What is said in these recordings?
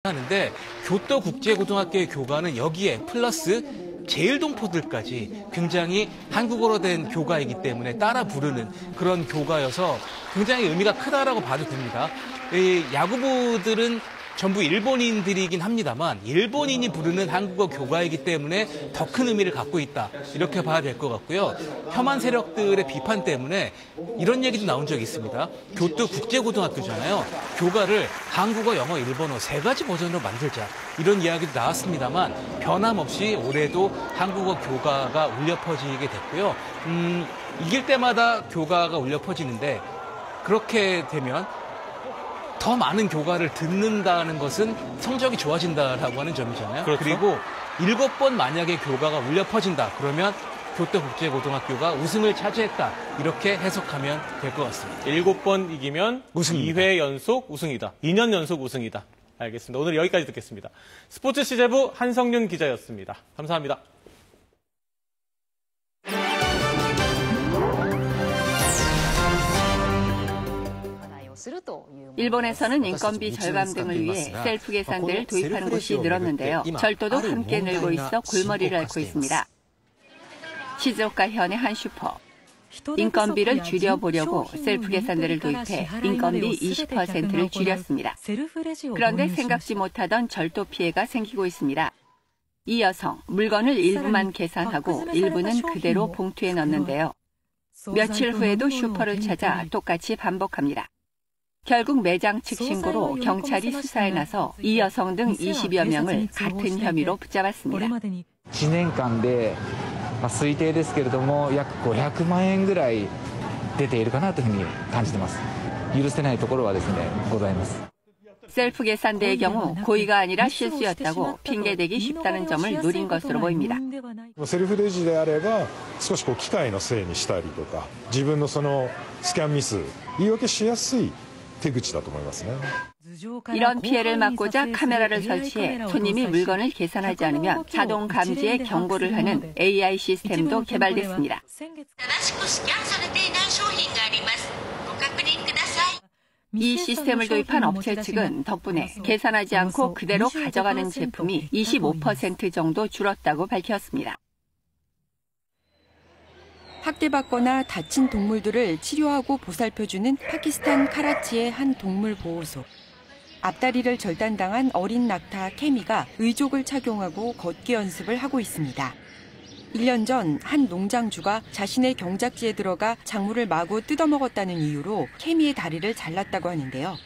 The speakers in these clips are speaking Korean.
하는데 교토국제고등학교의 교과는 여기에 플러스 제일동포들까지 굉장히 한국어로 된 교과이기 때문에 따라 부르는 그런 교과여서 굉장히 의미가 크다라고 봐도 됩니다. 이 야구부들은 전부 일본인들이긴 합니다만 일본인이 부르는 한국어 교과이기 때문에 더 큰 의미를 갖고 있다. 이렇게 봐야 될 것 같고요. 혐한 세력들의 비판 때문에 이런 얘기도 나온 적이 있습니다. 교토국제고등학교잖아요. 교과를 한국어, 영어, 일본어 세 가지 버전으로 만들자. 이런 이야기도 나왔습니다만 변함없이 올해도 한국어 교과가 울려 퍼지게 됐고요. 이길 때마다 교과가 울려 퍼지는데 그렇게 되면 더 많은 교과를 듣는다는 것은 성적이 좋아진다라고 하는 점이잖아요. 그렇죠. 그리고 7번 만약에 교과가 울려 퍼진다. 그러면 교토국제고등학교가 우승을 차지했다. 이렇게 해석하면 될 것 같습니다. 7번 이기면 우승입니다. 2회 연속 우승이다. 2년 연속 우승이다. 알겠습니다. 오늘 여기까지 듣겠습니다. 스포츠 취재부 한성윤 기자였습니다. 감사합니다. 일본에서는 인건비 절감 등을 위해 셀프 계산대를 도입하는 곳이 늘었는데요. 절도도 함께 늘고 있어 골머리를 앓고 있습니다. 시즈오카 현의 한 슈퍼. 인건비를 줄여보려고 셀프 계산대를 도입해 인건비 20%를 줄였습니다. 그런데 생각지 못하던 절도 피해가 생기고 있습니다. 이 여성, 물건을 일부만 계산하고 일부는 그대로 봉투에 넣는데요. 며칠 후에도 슈퍼를 찾아 똑같이 반복합니다. 결국 매장 측 신고로 경찰이 수사에 나서 이 여성 등 20여 명을 같은 혐의로 붙잡았습니다. 1年間で推定ですけれども約500万円ぐらい出ているかなというふうに感じています。許せないところはですね、ございます。 셀프 계산대의 경우 고의가 아니라 실수였다고 핑계대기 쉽다는 점을 노린 것으로 보입니다. セルフレジであれば少し機械のせいにしたりとか自分のそのスキャンミス言い訳しやすい手口だと思いますね. 이런 피해를 막고자 카메라를 설치해 손님이 물건을 계산하지 않으면 자동 감지에 경고를 하는 AI 시스템도 개발됐습니다. 이 시스템을 도입한 업체 측은 덕분에 계산하지 않고 그대로 가져가는 제품이 25% 정도 줄었다고 밝혔습니다. 학대받거나 다친 동물들을 치료하고 보살펴주는 파키스탄 카라치의 한 동물 보호소. 앞다리를 절단당한 어린 낙타 케미가 의족을 착용하고 걷기 연습을 하고 있습니다. 1년 전 한 농장주가 자신의 경작지에 들어가 작물을 마구 뜯어먹었다는 이유로 케미의 다리를 잘랐다고 하는데요.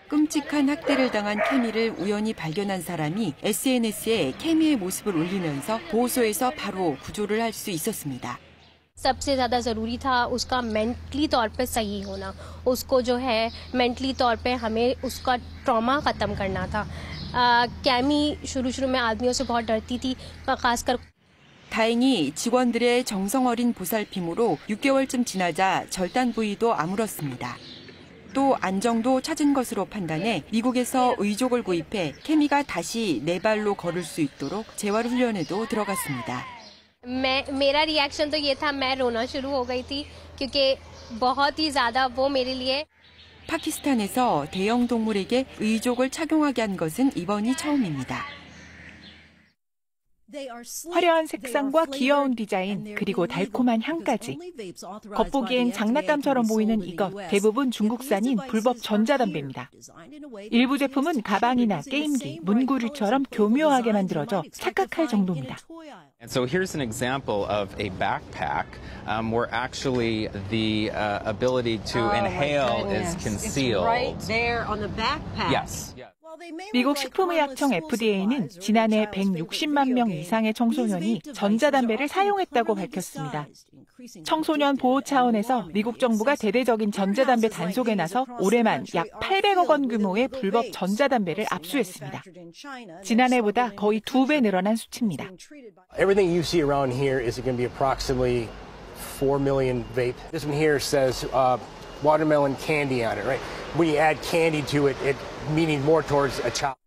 끔찍한 학대를 당한 케미를 우연히 발견한 사람이 SNS에 케미의 모습을 올리면서 보호소에서 바로 구조를 할 수 있었습니다. सबसे ज़्यादा ज़रूरी था उसका मेंटली तौर पे सही होना उसको जो है मेंटली तौर पे हमें उसका ट्रॉमा ख़त्म करना था कैमी शुरू में आदमियों से बहुत डरती थी खासकर 다행히 직원들의 정성 어린 보살핌으로 6개월쯤 지나자 절단 부위도 아물었습니다. 또 안정도 찾은 것으로 판단해 미국에서 의족을 구입해 케미가 다시 네 발로 걸을 수 있도록 재활 훈련에도 들어갔습니다. मेरा रिएक्शन तो ये था मैं रोना शुरू हो गई थी क्योंकि बहुत ही ज़्यादा वो मेरे लिए 파키스탄에서 대형 동물에게 의족을 착용하게 한 것은 이번이 처음입니다. 화려한 색상과 귀여운 디자인, 그리고 달콤한 향까지. 겉보기엔 장난감처럼 보이는 이것, 대부분 중국산인 불법 전자담배입니다. 일부 제품은 가방이나 게임기, 문구류처럼 교묘하게 만들어져 착각할 정도입니다. And so here's an example of a backpack where actually the ability to inhale is concealed. Right there on the backpack. Yes. 미국 식품의약청 FDA는 지난해 160만 명 이상의 청소년이 전자담배를 사용했다고 밝혔습니다. 청소년 보호 차원에서 미국 정부가 대대적인 전자담배 단속에 나서 올해만 약 800억 원 규모의 불법 전자담배를 압수했습니다. 지난해보다 거의 2배 늘어난 수치입니다. Everything you see around here is going to be approximately 4 million vape. This one here says watermelon candy on it, right? When you add candy to it, it meaning more towards a child.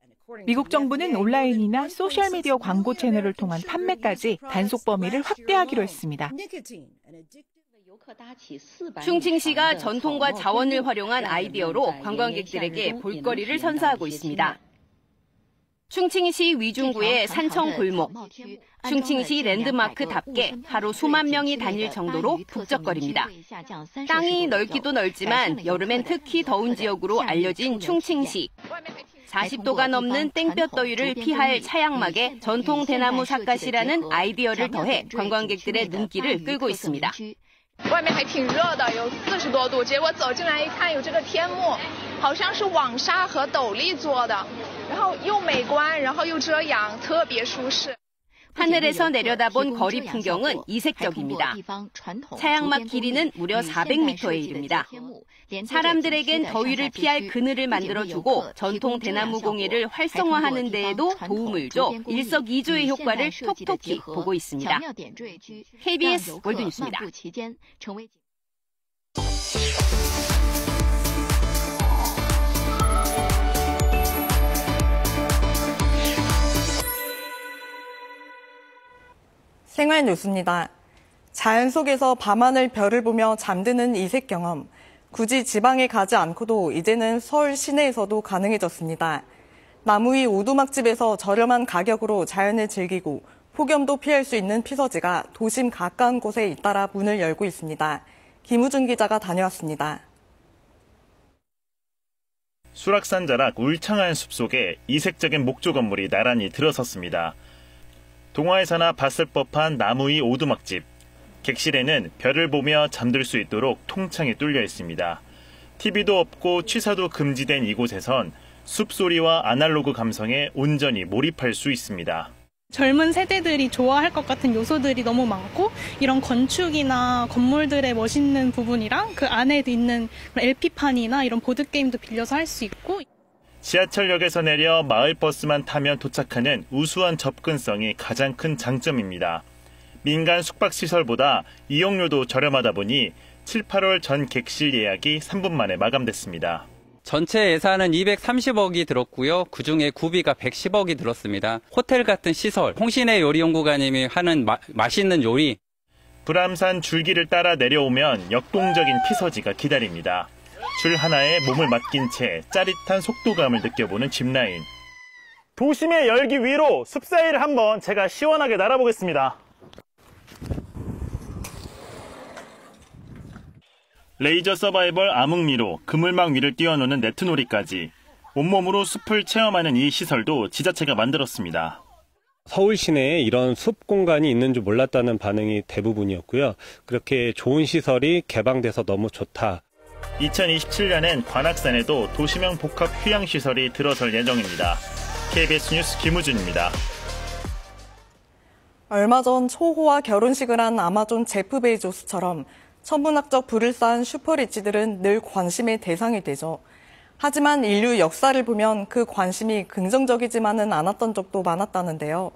미국 정부는 온라인이나 소셜미디어 광고 채널을 통한 판매까지 단속 범위를 확대하기로 했습니다. 충칭시가 전통과 자원을 활용한 아이디어로 관광객들에게 볼거리를 선사하고 있습니다. 충칭시 위중구의 산청 골목. 충칭시 랜드마크답게 하루 수만 명이 다닐 정도로 북적거립니다. 땅이 넓기도 넓지만 여름엔 특히 더운 지역으로 알려진 충칭시. 40도가 넘는 땡볕 더위를 피할 차양막에 전통 대나무 삿갓이라는 아이디어를 더해 관광객들의 눈길을 끌고 있습니다. 外面还挺热的，有40多度。结果走进来一看，有这个天幕，好像是网纱和斗笠做的，然后又美观，然后又遮阳，特别舒适。 하늘에서 내려다본 거리 풍경은 이색적입니다. 차양막 길이는 무려 400m에 이릅니다. 사람들에겐 더위를 피할 그늘을 만들어주고 전통 대나무 공예를 활성화하는 데에도 도움을 줘 일석이조의 효과를 톡톡히 보고 있습니다. KBS 월드뉴스입니다. 생활 뉴스입니다. 자연 속에서 밤하늘 별을 보며 잠드는 이색 경험. 굳이 지방에 가지 않고도 이제는 서울 시내에서도 가능해졌습니다. 나무 위 오두막집에서 저렴한 가격으로 자연을 즐기고 폭염도 피할 수 있는 피서지가 도심 가까운 곳에 잇따라 문을 열고 있습니다. 김우준 기자가 다녀왔습니다. 수락산 자락 울창한 숲속에 이색적인 목조 건물이 나란히 들어섰습니다. 동화에서나 봤을 법한 나무 위 오두막집. 객실에는 별을 보며 잠들 수 있도록 통창이 뚫려 있습니다. TV도 없고 취사도 금지된 이곳에선 숲소리와 아날로그 감성에 온전히 몰입할 수 있습니다. 젊은 세대들이 좋아할 것 같은 요소들이 너무 많고 이런 건축이나 건물들의 멋있는 부분이랑 그 안에 있는 LP판이나 이런 보드게임도 빌려서 할 수 있고 지하철역에서 내려 마을버스만 타면 도착하는 우수한 접근성이 가장 큰 장점입니다. 민간 숙박시설보다 이용료도 저렴하다 보니 7, 8월 전 객실 예약이 3분 만에 마감됐습니다. 전체 예산은 230억이 들었고요. 그중에 구비가 110억이 들었습니다. 호텔 같은 시설, 홍신의 요리연구가님이 하는 맛있는 요리. 불암산 줄기를 따라 내려오면 역동적인 피서지가 기다립니다. 줄 하나에 몸을 맡긴 채 짜릿한 속도감을 느껴보는 짚라인. 도심의 열기 위로 숲사이를 한번 제가 시원하게 날아보겠습니다. 레이저 서바이벌 암흑리로 그물망 위를 뛰어노는 네트놀이까지 온몸으로 숲을 체험하는 이 시설도 지자체가 만들었습니다. 서울 시내에 이런 숲 공간이 있는 줄 몰랐다는 반응이 대부분이었고요. 그렇게 좋은 시설이 개방돼서 너무 좋다. 2027년엔 관악산에도 도시명 복합 휴양시설이 들어설 예정입니다. KBS 뉴스 김우준입니다. 얼마 전 초호와 결혼식을 한 아마존 제프 베이조스처럼 천문학적 부를 쌓은 슈퍼리치들은 늘 관심의 대상이 되죠. 하지만 인류 역사를 보면 그 관심이 긍정적이지만은 않았던 적도 많았다는데요.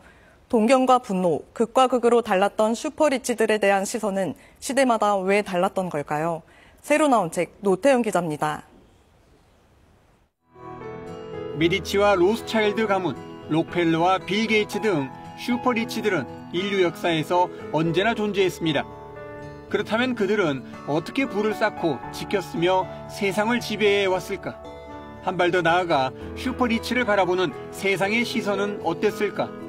동경과 분노, 극과 극으로 달랐던 슈퍼리치들에 대한 시선은 시대마다 왜 달랐던 걸까요? 새로 나온 책 노태영 기자입니다. 메디치와 로스차일드 가문, 록펠러와 빌 게이츠 등 슈퍼리치들은 인류 역사에서 언제나 존재했습니다. 그렇다면 그들은 어떻게 부를 쌓고 지켰으며 세상을 지배해 왔을까? 한 발 더 나아가 슈퍼리치를 바라보는 세상의 시선은 어땠을까?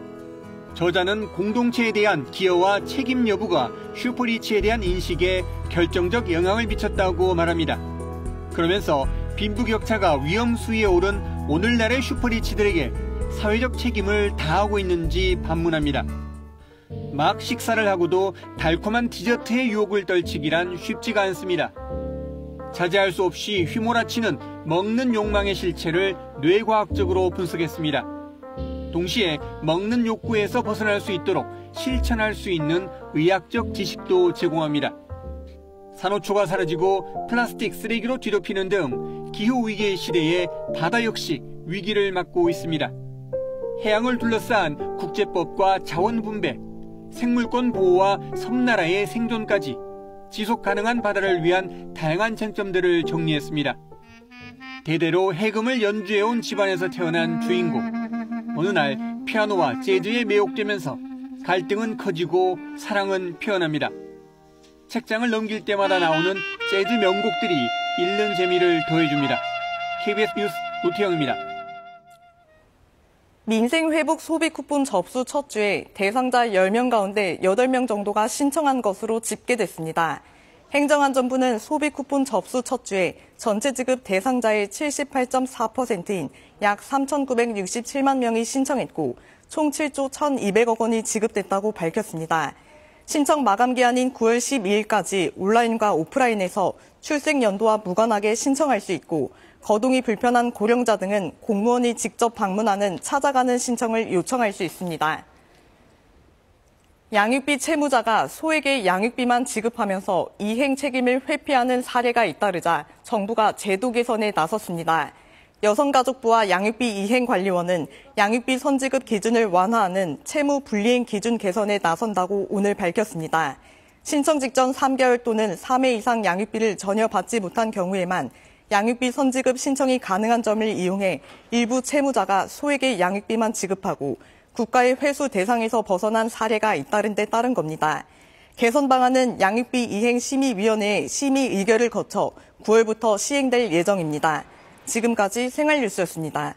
저자는 공동체에 대한 기여와 책임 여부가 슈퍼리치에 대한 인식에 결정적 영향을 미쳤다고 말합니다. 그러면서 빈부격차가 위험수위에 오른 오늘날의 슈퍼리치들에게 사회적 책임을 다하고 있는지 반문합니다. 막 식사를 하고도 달콤한 디저트의 유혹을 떨치기란 쉽지가 않습니다. 자제할 수 없이 휘몰아치는 먹는 욕망의 실체를 뇌과학적으로 분석했습니다. 동시에 먹는 욕구에서 벗어날 수 있도록 실천할 수 있는 의학적 지식도 제공합니다. 산호초가 사라지고 플라스틱 쓰레기로 뒤덮이는 등 기후위기의 시대에 바다 역시 위기를 맞고 있습니다. 해양을 둘러싼 국제법과 자원 분배, 생물권 보호와 섬나라의 생존까지 지속 가능한 바다를 위한 다양한 쟁점들을 정리했습니다. 대대로 해금을 연주해온 집안에서 태어난 주인공. 어느 날 피아노와 재즈에 매혹되면서 갈등은 커지고 사랑은 피어납니다. 책장을 넘길 때마다 나오는 재즈 명곡들이 읽는 재미를 더해줍니다. KBS 뉴스 노태영입니다. 민생회복 소비 쿠폰 접수 첫 주에 대상자 10명 가운데 8명 정도가 신청한 것으로 집계됐습니다. 행정안전부는 소비 쿠폰 접수 첫 주에 전체 지급 대상자의 78.4%인 약 3,967만 명이 신청했고 총 7조 1,200억 원이 지급됐다고 밝혔습니다. 신청 마감 기한인 9월 12일까지 온라인과 오프라인에서 출생 연도와 무관하게 신청할 수 있고 거동이 불편한 고령자 등은 공무원이 직접 방문하는 찾아가는 신청을 요청할 수 있습니다. 양육비 채무자가 소에게 양육비만 지급하면서 이행 책임을 회피하는 사례가 잇따르자 정부가 제도 개선에 나섰습니다. 여성가족부와 양육비 이행관리원은 양육비 선지급 기준을 완화하는 채무 불이행 기준 개선에 나선다고 오늘 밝혔습니다. 신청 직전 3개월 또는 3회 이상 양육비를 전혀 받지 못한 경우에만 양육비 선지급 신청이 가능한 점을 이용해 일부 채무자가 소에게 양육비만 지급하고 국가의 회수 대상에서 벗어난 사례가 잇따른 데 따른 겁니다. 개선 방안은 양육비 이행 심의위원회의 심의 의결을 거쳐 9월부터 시행될 예정입니다. 지금까지 생활뉴스였습니다.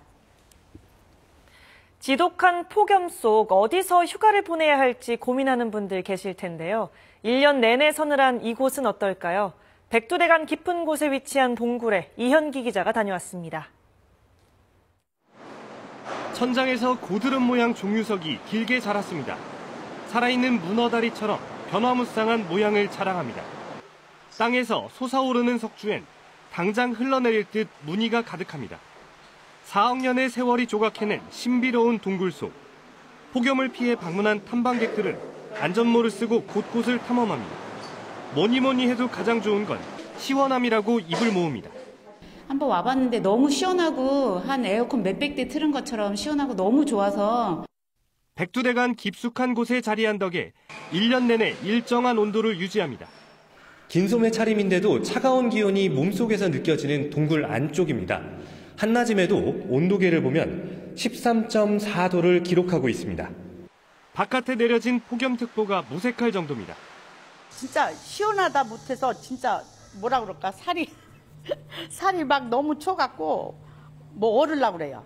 지독한 폭염 속 어디서 휴가를 보내야 할지 고민하는 분들 계실 텐데요. 1년 내내 서늘한 이곳은 어떨까요? 백두대간 깊은 곳에 위치한 동굴에 이현기 기자가 다녀왔습니다. 천장에서 고드름 모양 종유석이 길게 자랐습니다. 살아있는 문어다리처럼 변화무쌍한 모양을 자랑합니다. 땅에서 솟아오르는 석주엔 당장 흘러내릴 듯 무늬가 가득합니다. 4억 년의 세월이 조각해낸 신비로운 동굴 속. 폭염을 피해 방문한 탐방객들은 안전모를 쓰고 곳곳을 탐험합니다. 뭐니 해도 가장 좋은 건 시원함이라고 입을 모읍니다. 한번 와봤는데 너무 시원하고 한 에어컨 몇백 대 틀은 것처럼 시원하고 너무 좋아서. 백두대간 깊숙한 곳에 자리한 덕에 1년 내내 일정한 온도를 유지합니다. 긴 소매 차림인데도 차가운 기온이 몸속에서 느껴지는 동굴 안쪽입니다. 한낮임에도 온도계를 보면 13.4도를 기록하고 있습니다. 바깥에 내려진 폭염특보가 무색할 정도입니다. 진짜 시원하다 못해서 진짜 뭐라 그럴까 살이 막 너무 쳐갖고 뭐 얼으려고 그래요.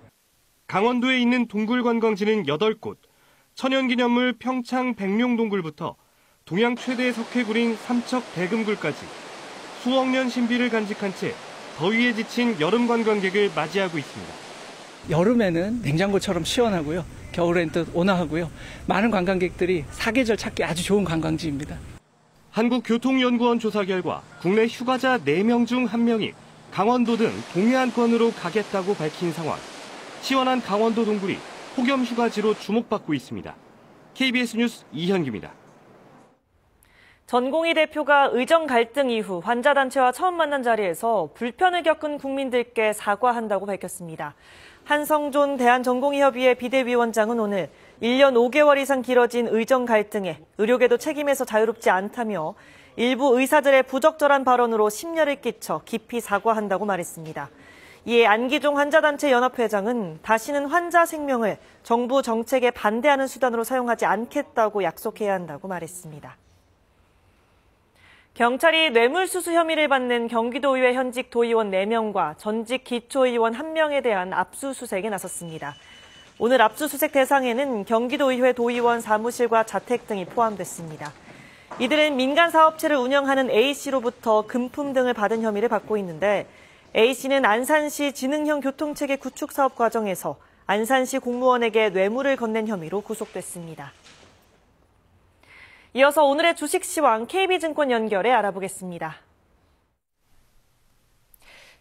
강원도에 있는 동굴 관광지는 8곳, 천연기념물 평창 백룡동굴부터 동양 최대 석회굴인 삼척 대금굴까지 수억 년 신비를 간직한 채 더위에 지친 여름 관광객을 맞이하고 있습니다. 여름에는 냉장고처럼 시원하고요. 겨울엔 또 온화하고요. 많은 관광객들이 사계절 찾기 아주 좋은 관광지입니다. 한국교통연구원 조사 결과 국내 휴가자 4명 중 1명이 강원도 등 동해안권으로 가겠다고 밝힌 상황. 시원한 강원도 동굴이 폭염 휴가지로 주목받고 있습니다. KBS 뉴스 이현기입니다. 전공의 대표가 의정 갈등 이후 환자단체와 처음 만난 자리에서 불편을 겪은 국민들께 사과한다고 밝혔습니다. 한성존 대한전공의협의회 비대위원장은 오늘 1년 5개월 이상 길어진 의정 갈등에 의료계도 책임에서 자유롭지 않다며 일부 의사들의 부적절한 발언으로 심려를 끼쳐 깊이 사과한다고 말했습니다. 이에 안기종 환자단체 연합회장은 다시는 환자 생명을 정부 정책에 반대하는 수단으로 사용하지 않겠다고 약속해야 한다고 말했습니다. 경찰이 뇌물수수 혐의를 받는 경기도의회 현직 도의원 4명과 전직 기초의원 1명에 대한 압수수색에 나섰습니다. 오늘 압수수색 대상에는 경기도의회 도의원 사무실과 자택 등이 포함됐습니다. 이들은 민간사업체를 운영하는 A씨로부터 금품 등을 받은 혐의를 받고 있는데 A씨는 안산시 지능형 교통체계 구축 사업 과정에서 안산시 공무원에게 뇌물을 건넨 혐의로 구속됐습니다. 이어서 오늘의 주식시황 KB증권 연결해 알아보겠습니다.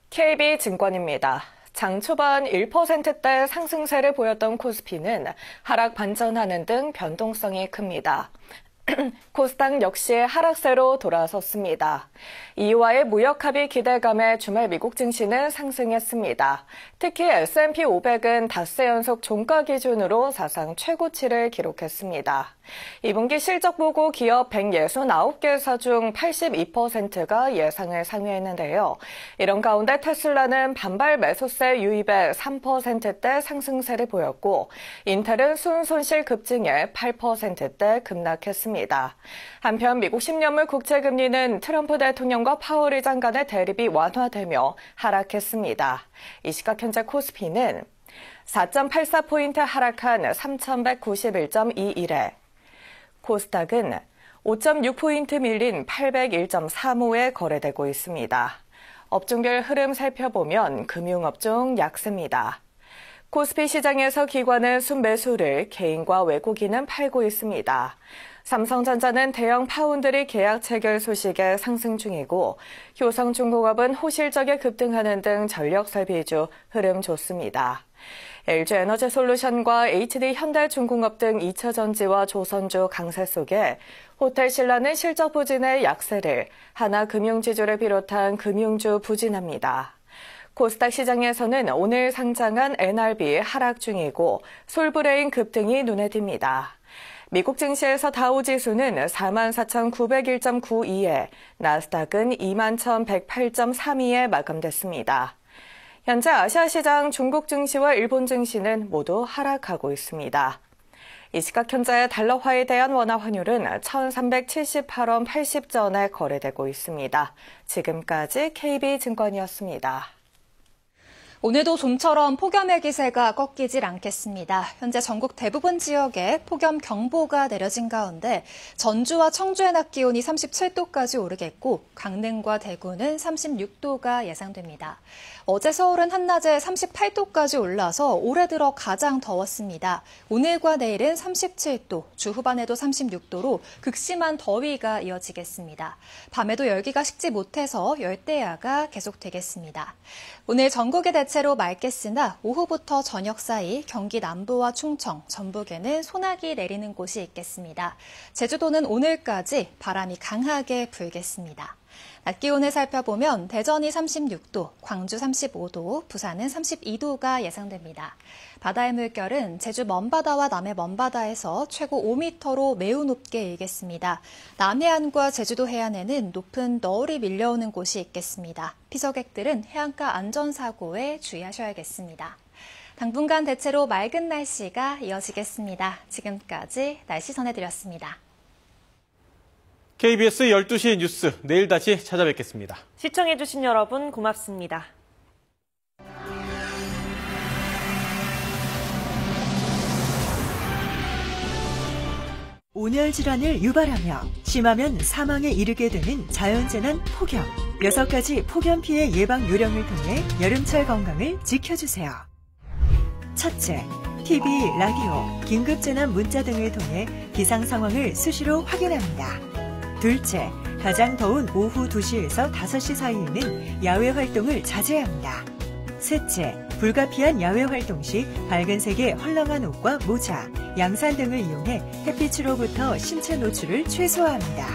KB증권입니다. 장 초반 1%대 상승세를 보였던 코스피는 하락 반전하는 등 변동성이 큽니다. 코스닥 역시 하락세로 돌아섰습니다. 이와의 무역 합의 기대감에 주말 미국 증시는 상승했습니다. 특히 S&P 500은 닷새 연속 종가 기준으로 사상 최고치를 기록했습니다. 2분기 실적 보고 기업 169개사 중 82%가 예상을 상회했는데요. 이런 가운데 테슬라는 반발 매수세 유입에 3%대 상승세를 보였고 인텔은 순손실 급증에 8%대 급락했습니다. 한편 미국 10년물 국채금리는 트럼프 대통령과 파월 의장 간의 대립이 완화되며 하락했습니다. 이 시각 현재 코스피는 4.84포인트 하락한 3,191.21에 코스닥은 5.6포인트 밀린 801.35에 거래되고 있습니다. 업종별 흐름 살펴보면 금융업종 약세입니다. 코스피 시장에서 기관은 순매수를, 개인과 외국인은 팔고 있습니다. 삼성전자는 대형 파운드리 계약 체결 소식에 상승 중이고 효성중공업은 호실적에 급등하는 등 전력설비주 흐름 좋습니다. LG에너지솔루션과 HD현대중공업 등 2차전지와 조선주 강세 속에 호텔신라는 실적 부진의 약세를, 하나금융지주를 비롯한 금융주 부진합니다. 코스닥 시장에서는 오늘 상장한 NRB 하락 중이고 솔브레인 급등이 눈에 띕니다. 미국 증시에서 다우지수는 44,901.92에 나스닥은 21,108.32에 마감됐습니다. 현재 아시아 시장 중국 증시와 일본 증시는 모두 하락하고 있습니다. 이 시각 현재 달러화에 대한 원화 환율은 1,378원 80전에 거래되고 있습니다. 지금까지 KB증권이었습니다. 오늘도 좀처럼 폭염의 기세가 꺾이질 않겠습니다. 현재 전국 대부분 지역에 폭염 경보가 내려진 가운데 전주와 청주의 낮 기온이 37도까지 오르겠고 강릉과 대구는 36도가 예상됩니다. 어제 서울은 한낮에 38도까지 올라서 올해 들어 가장 더웠습니다. 오늘과 내일은 37도, 주 후반에도 36도로 극심한 더위가 이어지겠습니다. 밤에도 열기가 식지 못해서 열대야가 계속되겠습니다. 오늘 전국이 대체로 맑겠으나 오후부터 저녁 사이 경기 남부와 충청, 전북에는 소나기 내리는 곳이 있겠습니다. 제주도는 오늘까지 바람이 강하게 불겠습니다. 낮 기온을 살펴보면 대전이 36도, 광주 35도, 부산은 32도가 예상됩니다. 바다의 물결은 제주 먼바다와 남해 먼바다에서 최고 5m로 매우 높게 일겠습니다. 남해안과 제주도 해안에는 높은 너울이 밀려오는 곳이 있겠습니다. 피서객들은 해안가 안전사고에 주의하셔야겠습니다. 당분간 대체로 맑은 날씨가 이어지겠습니다. 지금까지 날씨 전해드렸습니다. KBS 12시 뉴스, 내일 다시 찾아뵙겠습니다. 시청해주신 여러분 고맙습니다. 온열 질환을 유발하며 심하면 사망에 이르게 되는 자연재난 폭염. 6가지 폭염 피해 예방 요령을 통해 여름철 건강을 지켜주세요. 첫째, TV, 라디오, 긴급재난 문자 등을 통해 기상 상황을 수시로 확인합니다. 둘째, 가장 더운 오후 2시에서 5시 사이에는 야외 활동을 자제합니다. 셋째, 불가피한 야외 활동 시 밝은 색의 헐렁한 옷과 모자, 양산 등을 이용해 햇빛으로부터 신체 노출을 최소화합니다.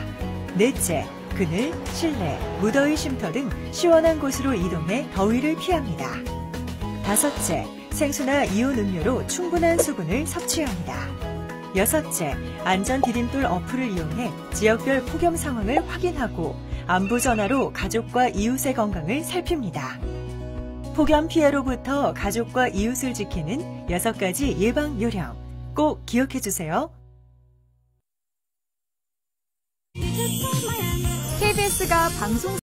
넷째, 그늘, 실내, 무더위 쉼터 등 시원한 곳으로 이동해 더위를 피합니다. 다섯째, 생수나 이온 음료로 충분한 수분을 섭취합니다. 여섯째, 안전 디딤돌 어플을 이용해 지역별 폭염 상황을 확인하고 안부 전화로 가족과 이웃의 건강을 살핍니다. 폭염 피해로부터 가족과 이웃을 지키는 6가지 예방 요령 꼭 기억해 주세요. KBS가 방송